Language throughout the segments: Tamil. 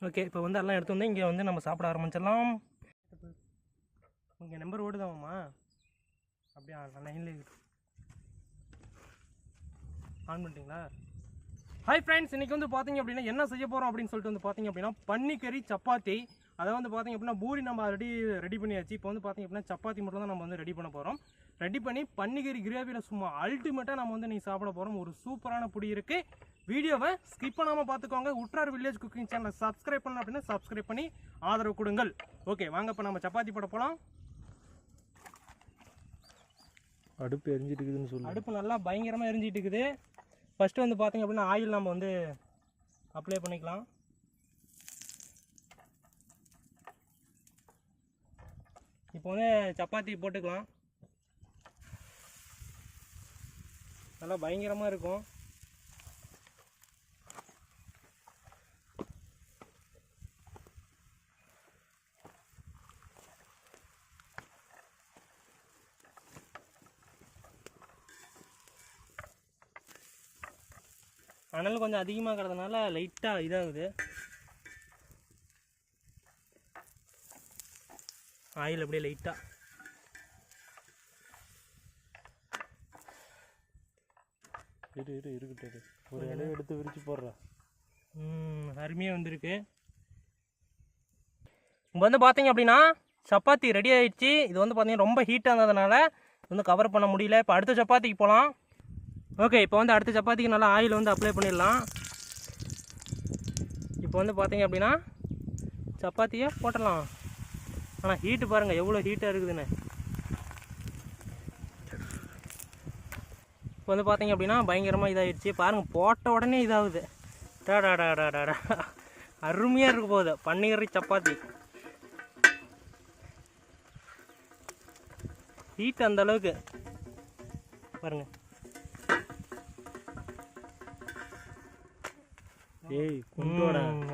ஓகே, இப்போ வந்து எல்லாம் எடுத்து வந்து இங்கே வந்து நம்ம சாப்பிட ஆரம்பிச்சிடலாம். உங்கள் நம்பர் ஓடுதாம்மா? அப்படியா, லைன்லேயே ஆன் பண்ணிட்டீங்களா? ஹாய் ஃப்ரெண்ட்ஸ், இன்றைக்கி வந்து பார்த்திங்க அப்படின்னா என்ன செய்ய போகிறோம் அப்படின்னு சொல்லிட்டு வந்து பார்த்திங்க அப்படின்னா பன்னிக்கறி சப்பாத்தி. அதை வந்து பார்த்திங்க அப்படின்னா பூரி நம்ம ரெடி பண்ணியாச்சு. இப்போ வந்து பார்த்திங்க அப்படின்னா சப்பாத்தி மட்டும் தான் நம்ம வந்து ரெடி பண்ண போகிறோம். ரெடி பண்ணி பன்னிக்கறி கிரேவியில் சும்மா அல்டிமேட்டாக நம்ம வந்து நீங்கள் சாப்பிட போகிறோம். ஒரு சூப்பரான பொடி இருக்குது. வீடியோவை ஸ்கிப் பண்ணாமல் பார்த்துக்கோங்க. உற்றார் வில்லேஜ் குக்கிங் சேனலை சப்ஸ்கிரைப் பண்ணணும் அப்படின்னா சப்ஸ்கிரைப் பண்ணி ஆதரவு கொடுங்கள். ஓகே, வாங்க இப்போ நம்ம சப்பாத்தி போட போகலாம். அடுப்பு எரிஞ்சிட்டு இருக்குதுன்னு சொல்லி. அடுப்பு நல்லா பயங்கரமாக எரிஞ்சிட்டு இருக்குது. ஃபஸ்ட்டு வந்து பார்த்திங்க அப்படின்னா ஆயில் நம்ம வந்து அப்ளை பண்ணிக்கலாம். இப்போ வந்து சப்பாத்தி போட்டுக்கலாம். நல்லா பயங்கரமாக இருக்கும். அனல் கொஞ்சம் அதிகமாகிறதுனால லைட்டாக இதாகுது. ஆயில் அப்படியே லைட்டாக இருக்கட்டும். ஒரு இலையை எடுத்து விரித்து போடுறேன். அருமையாக வந்திருக்கு. இப்போ வந்து பார்த்தீங்க அப்படின்னா சப்பாத்தி ரெடி ஆகிடுச்சு. இது வந்து பார்த்தீங்கன்னா ரொம்ப ஹீட்டாக இருந்ததுனால வந்து கவர் பண்ண முடியல. இப்போ அடுத்த சப்பாத்திக்கு போகலாம். ஓகே, இப்போ வந்து அடுத்த சப்பாத்திக்கு நல்லா ஆயில் வந்து அப்ளை பண்ணிடலாம். இப்போ வந்து பார்த்தீங்க அப்படின்னா சப்பாத்தியை போட்டலாம். ஆனால் ஹீட்டு பாருங்கள் எவ்வளோ ஹீட்டாக இருக்குதுன்னு. இப்போ வந்து பார்த்தீங்க அப்படின்னா பயங்கரமாக இதாகிடுச்சு. பாருங்கள், போட்ட உடனே இதாகுது. டாடாடாடாடா, அருமையாக இருக்க போகுது பன்னிக்கறி சப்பாத்தி. ஹீட் அந்த அளவுக்கு பாருங்கள்.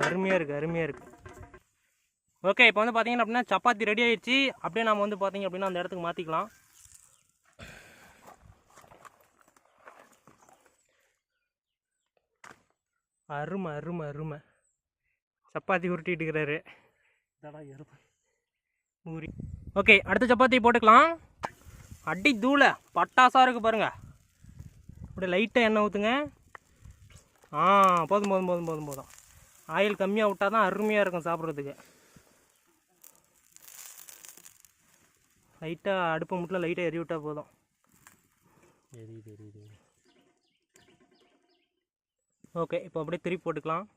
அருமையாக இருக்குது, அருமையாக இருக்குது. ஓகே, இப்போ வந்து பார்த்தீங்கன்னா அப்படின்னா சப்பாத்தி ரெடி ஆகிடுச்சு. அப்படியே நம்ம வந்து பார்த்தீங்க அப்படின்னா அந்த இடத்துக்கு மாற்றிக்கலாம். அருமை அருமை அருமை. சப்பாத்தி உருட்டிட்டு இருக்கிறாரு. ஊரி. ஓகே, அடுத்த சப்பாத்தி போட்டுக்கலாம். அடி தூளை பட்டாசாக இருக்குது பாருங்கள். அப்படியே லைட்டாக எண்ணெய் ஊற்றுங்க. போதும் போதும் போதும் போதும் போதும். ஆயில் கம்மியாக விட்டால் தான் அருமையாக இருக்கும் சாப்பிட்றதுக்கு. லைட்டாக அடுப்பை முட்டில் லைட்டாக எரி விட்டால் போதும். ஓகே, இப்போ அப்படியே திருப்பி போட்டுக்கலாம்.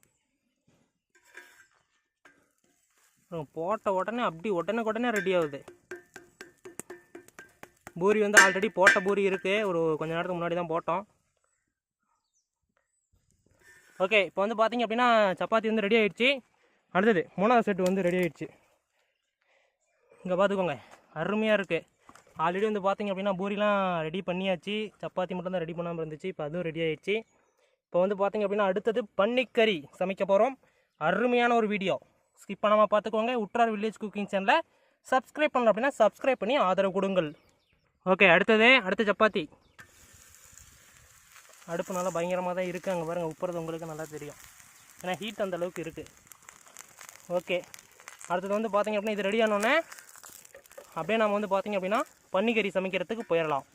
போட்ட உடனே அப்படி உடனே ரெடி ஆகுது. பூரி வந்து ஆல்ரெடி போட்ட பூரி இருக்குது. ஒரு கொஞ்ச நேரத்துக்கு முன்னாடி தான் போட்டோம். ஓகே, இப்போ வந்து பார்த்தீங்க அப்படின்னா சப்பாத்தி வந்து ரெடி ஆகிடுச்சு. அடுத்தது 3வது செட்டு வந்து ரெடி ஆகிடுச்சு. இங்கே பார்த்துக்கோங்க, அருமையாக இருக்குது. ஆல்ரெடி வந்து பார்த்திங்க அப்படின்னா பூரிலாம் ரெடி பண்ணியாச்சு. சப்பாத்தி மட்டும் தான் ரெடி பண்ணாமல் இருந்துச்சு. இப்போ அதுவும் ரெடி ஆகிடுச்சு. இப்போ வந்து பார்த்திங்க அப்படின்னா அடுத்தது பன்னிக்கறி சமைக்க போகிறோம். அருமையான ஒரு வீடியோ, ஸ்கிப் பண்ணாமல் பார்த்துக்கோங்க. உற்றார் வில்லேஜ் குக்கிங் சேனலை சப்ஸ்கிரைப் பண்ணல அப்படின்னா சப்ஸ்கிரைப் பண்ணி ஆதரவு கொடுங்கள். ஓகே, அடுத்த சப்பாத்தி. அடுப்பு நல்லா பயங்கரமாக தான் இருக்குது. அங்கே பாருங்கள், உப்புறது உங்களுக்கு நல்லா தெரியும். ஏன்னா ஹீட் அந்த அளவுக்கு இருக்குது. ஓகே, அடுத்தது வந்து பார்த்திங்க அப்படின்னா இது ரெடி ஆனோடனே அப்படியே நம்ம வந்து பார்த்திங்க அப்படின்னா பன்னிக்கறி சமைக்கிறதுக்கு போயிடலாம்.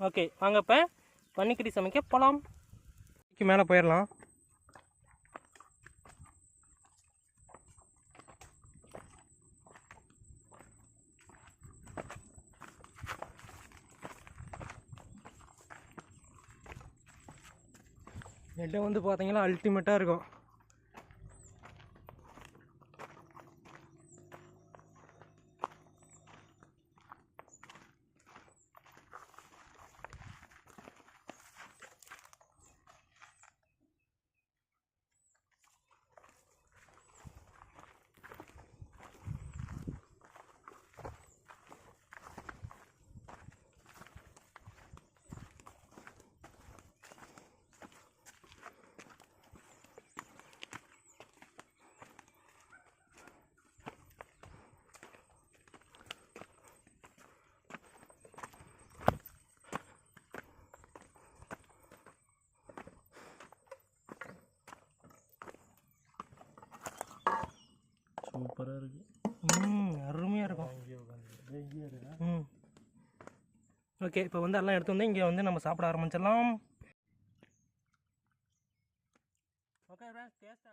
ஓகே, வாங்க இப்போ பன்னிக்கறி சமைக்க போகலாம். மேலே போயிடலாம். இடம் வந்து பார்த்தீங்கன்னா அல்டிமேட்டாக இருக்கும். சூப்பராக இருக்கு. அருமையாக இருக்கும். இங்கே உட்காந்து இங்கே இருக்கா. ஓகே, இப்போ வந்து எல்லாம் எடுத்து வந்து இங்கே வந்து நம்ம சாப்பிட ஆரம்பிச்சிடலாம். Okay, taste